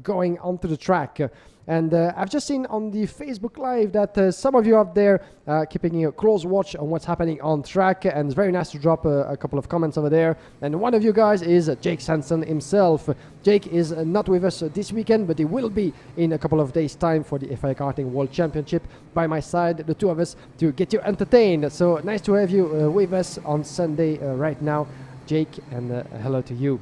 going onto the track. And I've just seen on the Facebook Live that some of you out there keeping a close watch on what's happening on track, and it's very nice to drop a couple of comments over there. And one of you guys is Jake Sanson himself. Jake is not with us this weekend, but he will be in a couple of days' time for the FIA Karting World Championship by my side, the two of us, to get you entertained. So nice to have you with us on Sunday right now, Jake, and hello to you.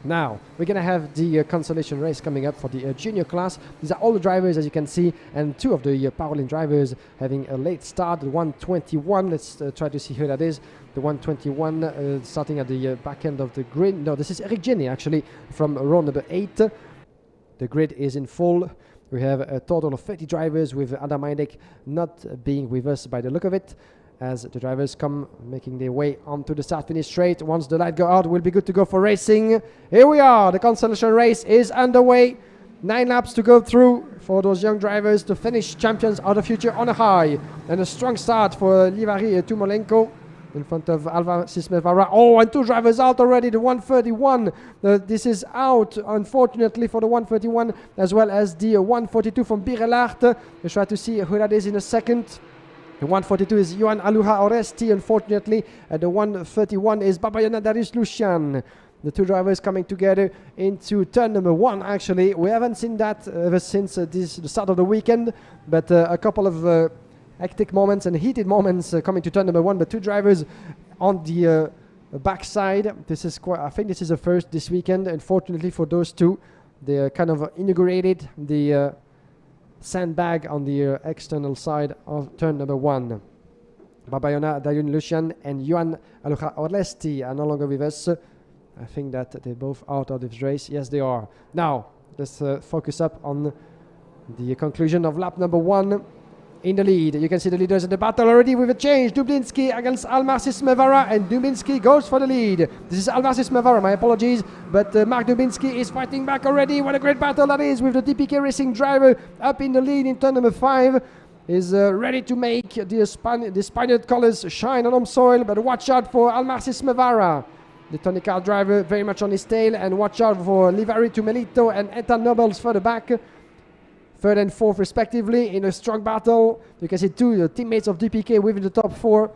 Now, we're going to have the consolation race coming up for the junior class. These are all the drivers, as you can see, and two of the Powerline drivers having a late start, the 121. Let's try to see who that is. The 121 starting at the back end of the grid. No, this is Eric Jenny, actually, from row number 8. The grid is in full. We have a total of 30 drivers, with Adam Heidek not being with us by the look of it, as the drivers come making their way onto the start-finish straight. Once the light go out, we'll be good to go for racing. Here we are. The consolation race is underway. 9 laps to go through for those young drivers to finish champions of the future on a high. And a strong start for Livari Tumolenko in front of Alva Sismevara. Oh, and 2 drivers out already. The 131. This is out, unfortunately, for the 131, as well as the 142 from Birelart. We'll try to see who that is in a second. The 142 is Johan Aluha Oresti, unfortunately. The 131 is Babayana Darius Lucian. The two drivers coming together into turn number 1, actually. We haven't seen that ever since the start of the weekend, but a couple of hectic moments and heated moments coming to turn number 1. But two drivers on the backside. This is quite, I think this is the first this weekend, unfortunately, for those two. They kind of inaugurated the sandbag on the external side of turn number 1. Babayana Dayun Lucian and Johan Aluha Orlesti are no longer with us. I think that they're both out of this race. Yes, they are. Now, let's focus up on the conclusion of lap number 1. In the lead, you can see the leaders in the battle already with a change. Dubinsky against Almar Sismevara, and Dubinsky goes for the lead. This is Almar Sismevara, my apologies, but Mark Dubinsky is fighting back already. What a great battle that is, with the DPK Racing driver up in the lead in turn number 5. Is ready to make the Spaniard colors shine on home soil, but watch out for Almar Sismevara, the Tony Kart driver, very much on his tail, and watch out for Livari Tumelito and Ethan Nobles further back. 3rd and 4th respectively in a strong battle. You can see 2 teammates of DPK within the top 4.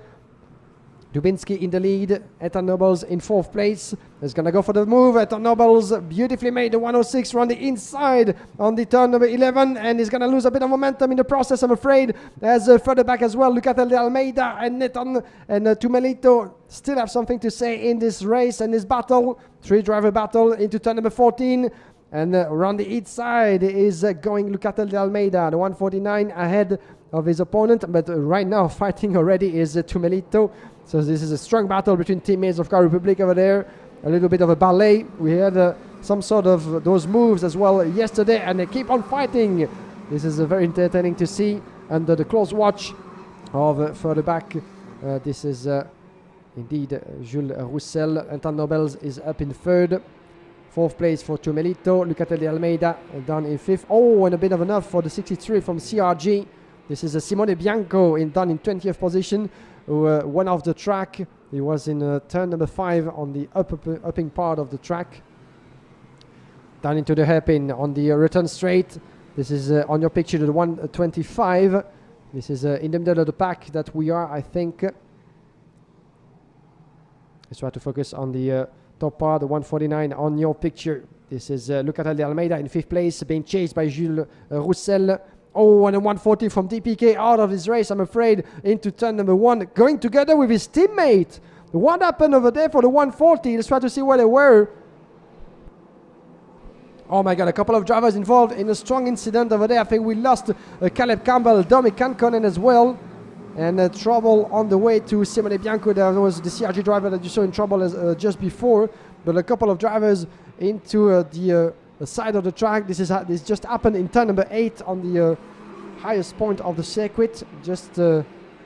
Dubinsky in the lead, Ethan Nobles in 4th place. He's gonna go for the move. Ethan Nobles beautifully made the 106 run the inside on the turn number 11, and he's gonna lose a bit of momentum in the process, I'm afraid, as further back as well, Lucas de Almeida and Neton and Tumelito still have something to say in this race and this battle. 3-driver battle into turn number 14. And around the inside is going Lucatel de Almeida, the 149 ahead of his opponent. But right now fighting already is Tumelito. So this is a strong battle between teammates of Car Republic over there. A little bit of a ballet. We had some sort of those moves as well yesterday, and they keep on fighting. This is very entertaining to see under the close watch of further back. This is indeed Jules Roussel. Anton Nobles is up in 3rd. 4th place for Tumelito. Lucatel de Almeida down in 5th. Oh, and a bit of enough for the 63 from CRG. This is Simone Bianco down in 20th position, who went off the track. He was in turn number 5 on the upping part of the track. Down into the hairpin on the return straight. This is on your picture, the 125. This is in the middle of the pack that we are, I think. Let's try to focus on the top part, the 149 on your picture. This is Lucatel de Almeida in 5th place, being chased by Jules Roussel. Oh, and a 140 from DPK out of this race, I'm afraid, into turn number 1, going together with his teammate. What happened over there for the 140? Let's try to see where they were. Oh my God, a couple of drivers involved in a strong incident over there. I think we lost Caleb Campbell, Dominic Kankonen as well. And trouble on the way to Simone Bianco. There was the CRG driver that you saw in trouble just before. But a couple of drivers into the side of the track. This just happened in turn number 8 on the highest point of the circuit. Just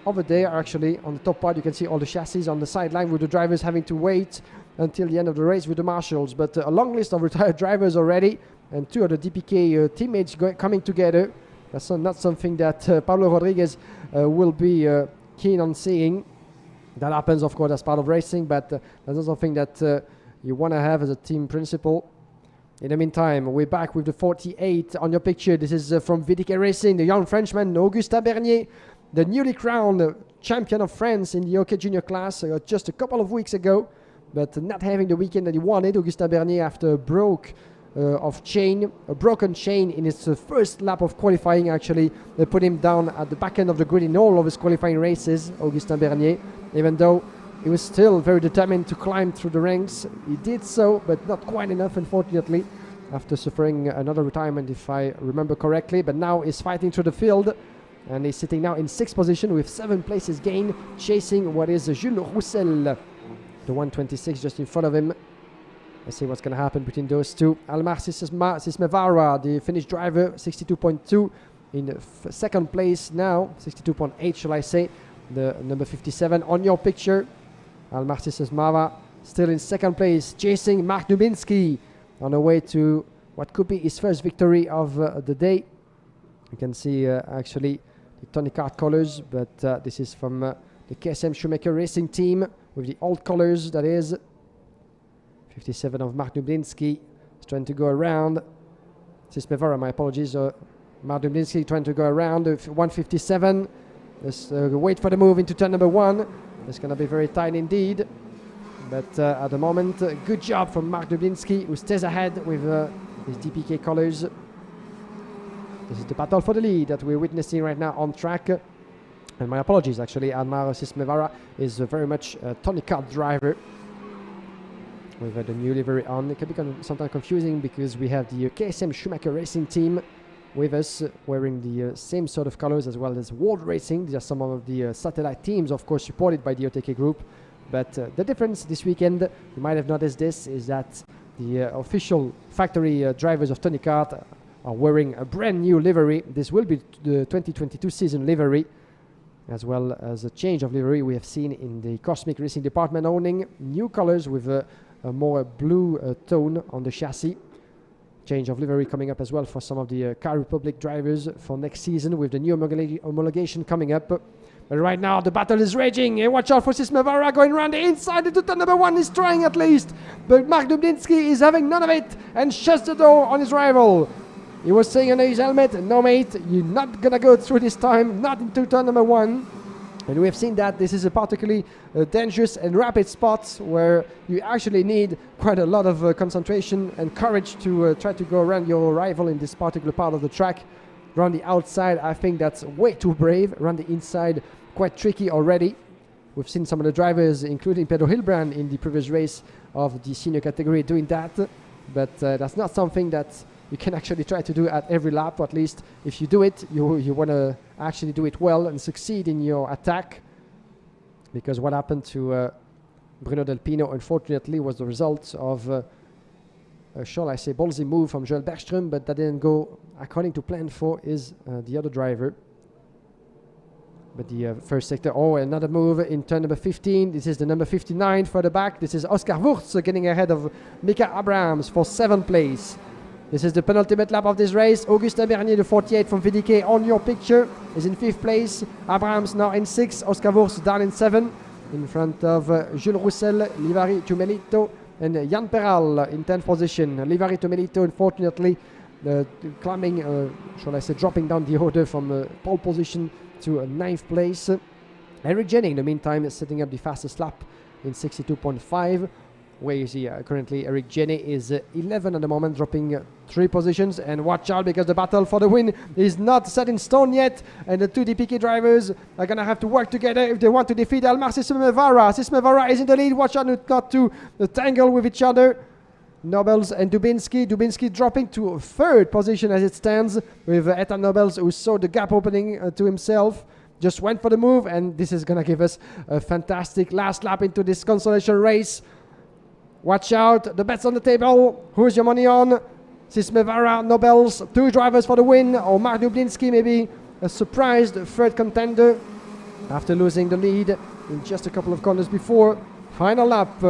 over there, actually, on the top part, you can see all the chassis on the sideline, with the drivers having to wait until the end of the race with the marshals. But a long list of retired drivers already, and 2 of the DPK teammates coming together. That's not something that Pablo Rodriguez will be keen on seeing. That happens, of course, as part of racing, but that's not something that you want to have as a team principal. In the meantime, we're back with the 48 on your picture. This is from VDK Racing, the young Frenchman, Augustin Bernier, the newly crowned champion of France in the OK Junior class just a couple of weeks ago, but not having the weekend that he wanted. Augustin Bernier, after a broken chain in his first lap of qualifying, actually they put him down at the back end of the grid in all of his qualifying races, Augustin Bernier, even though he was still very determined to climb through the ranks. He did so, but not quite enough, unfortunately, after suffering another retirement, if I remember correctly. But now he's fighting through the field, and he's sitting now in 6th position with 7 places gained, chasing what is Jules Roussel, the 126 just in front of him. Let's see what's going to happen between those two. Almar Sismevara, the Finnish driver, 62.2 in second place now, 62.8 shall I say, the number 57 on your picture. Almar Sismevara still in second place, chasing Mark Dubinsky on the way to what could be his first victory of the day. You can see actually the Tony KART colors, but this is from the KSM Schumacher Racing team with the old colors, that is. 57 of Mark Dubinsky is trying to go around. Sismevara, my apologies. Mark Dubinsky trying to go around 157. Let's wait for the move into turn number 1. It's going to be very tight indeed. But at the moment, good job from Mark Dubinsky, who stays ahead with his DPK colors. This is the battle for the lead that we're witnessing right now on track. And my apologies, actually, Almar Sismevara is very much a Tony KART driver with the new livery on. It can be sometimes confusing because we have the KSM Schumacher Racing team with us wearing the same sort of colors, as well as World Racing. These are some of the satellite teams, of course, supported by the OTK group. But the difference this weekend, you might have noticed this, is that the official factory drivers of Tony KART are wearing a brand new livery. This will be the 2022 season livery, as well as a change of livery we have seen in the Cosmic Racing department, owning new colors with a more blue tone on the chassis. Change of livery coming up as well for some of the Car Republic drivers for next season, with the new homologation coming up. But right now the battle is raging, and watch out for Sismevara going around the inside into turn number 1. He's trying at least, but Mark Dubinsky is having none of it and shuts the door on his rival. He was saying under his helmet, no mate, you're not gonna go through this time, not into turn number 1. And we have seen that this is a particularly dangerous and rapid spot where you actually need quite a lot of concentration and courage to try to go around your rival in this particular part of the track. Around the outside, I think that's way too brave. Around the inside, quite tricky already. We've seen some of the drivers, including Pedro Hilbrand in the previous race of the senior category, doing that. But that's not something that you can actually try to do at every lap. Or at least if you do it, you want to actually do it well and succeed in your attack. Because what happened to Bruno Del Pino, unfortunately, was the result of shall I say, ballsy move from Joel Bergström, but that didn't go according to plan for the other driver. But the first sector, another move in turn number 15. This is the number 59 further back. This is Oscar Wurz getting ahead of Mika Abrahams for 7th place. This is the penultimate lap of this race. Augustin Bernier, the 48 from VDK on your picture, is in 5th place. Abrahams now in 6th. Oscar Wurz down in 7th. In front of Jules Roussel, Livari Tumelito, and Jan Peral in 10th position. Livari Tumelito, unfortunately, climbing, shall I say, dropping down the order from pole position to 9th place. Eric Jenny, in the meantime, is setting up the fastest lap in 62.5. Where you see currently Eric Jenny is 11 at the moment, dropping 3 positions. And watch out, because the battle for the win is not set in stone yet, and the 2 DPK drivers are going to have to work together if they want to defeat Almar Sismevara. Sismevara is in the lead. Watch out not to tangle with each other. Nobles and Dubinsky. Dubinsky dropping to 3rd position as it stands, with Ethan Nobles, who saw the gap opening to himself. Just went for the move, and this is going to give us a fantastic last lap into this consolation race. Watch out, the bets on the table. Who's your money on? Sismevara, Nobles, 2 drivers for the win, or Mark Dubinsky maybe a surprised 3rd contender after losing the lead in just a couple of corners before. Final lap,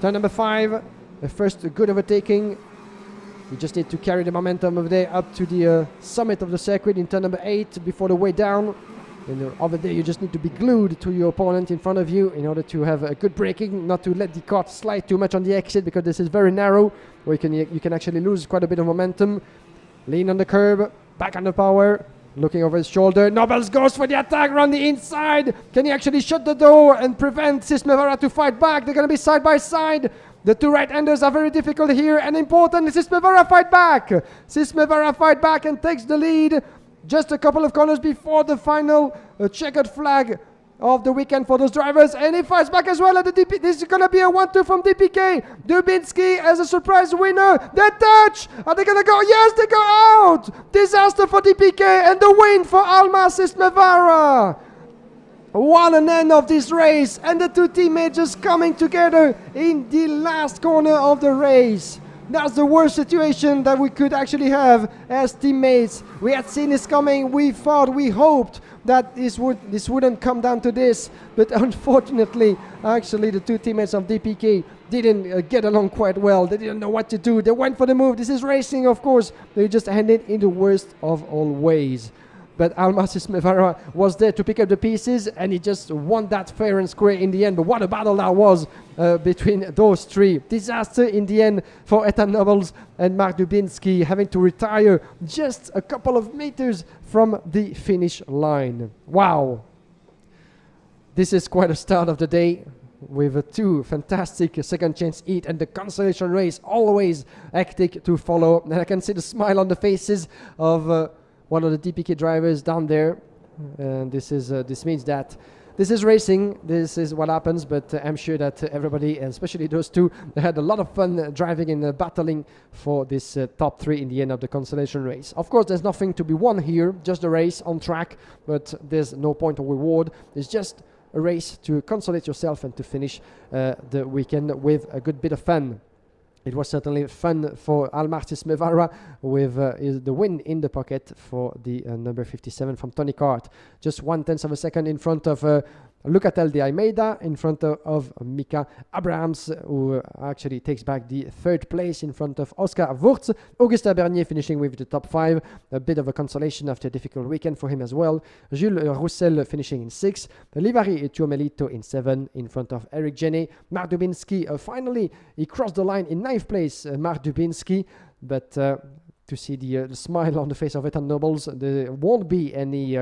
turn number 5, the first good overtaking. You just need to carry the momentum of the day up to the summit of the circuit in turn number 8 before the way down. Over there, you just need to be glued to your opponent in front of you in order to have a good braking, not to let the kart slide too much on the exit, because this is very narrow, where you can actually lose quite a bit of momentum. Lean on the curb, back on the power, looking over his shoulder. Nobles goes for the attack around the inside. Can he actually shut the door and prevent Sismevara to fight back? They're going to be side by side. The two right-handers are very difficult here and important. Sismevara fight back. Sismevara fight back and takes the lead just a couple of corners before the final checkered flag of the weekend for those drivers, and he fights back as well at the DP. This is gonna be a 1-2 from DPK. Dubinsky as a surprise winner. They touch. Are they gonna go? Yes, they go out. Disaster for DPK and the win for Almas Ismevara. One and end of this race, and the two teammates just coming together in the last corner of the race. That's the worst situation that we could actually have as teammates. We had seen this coming. We thought, we hoped that this wouldn't come down to this, but unfortunately, actually, the two teammates of DPK didn't get along quite well. They didn't know what to do. They went for the move. This is racing, of course. They just ended in the worst of all ways. But Almas Ismevara was there to pick up the pieces, and he just won that fair and square in the end. But what a battle that was between those three. Disaster in the end for Ethan Nobles and Mark Dubinsky, having to retire just a couple of meters from the finish line. Wow. This is quite a start of the day, with two fantastic second chance heat and the consolation race, always hectic to follow. And I can see the smile on the faces of one of the DPK drivers down there, and this means that this is racing. This is what happens, but I'm sure that everybody, especially those two, they had a lot of fun driving and battling for this top three in the end of the consolation race. Of course, there's nothing to be won here, just a race on track, but there's no point of reward. It's just a race to consolate yourself and to finish the weekend with a good bit of fun. It was certainly fun for Almas Ismevara with the win in the pocket for the number 57 from Tony KART. Just 1/10 of a second in front of Lucatel de Almeida, in front of Mika Abrahams, who actually takes back the third place in front of Oscar Wurtz. Augustin Bernier finishing with the top 5. A bit of a consolation after a difficult weekend for him as well. Jules Roussel finishing in 6. Livari Tuomelito in 7 in front of Eric Jenny. Mark Dubinsky, finally, he crossed the line in 9th place, Mark Dubinsky, but to see the smile on the face of Ethan Nobles, there won't be any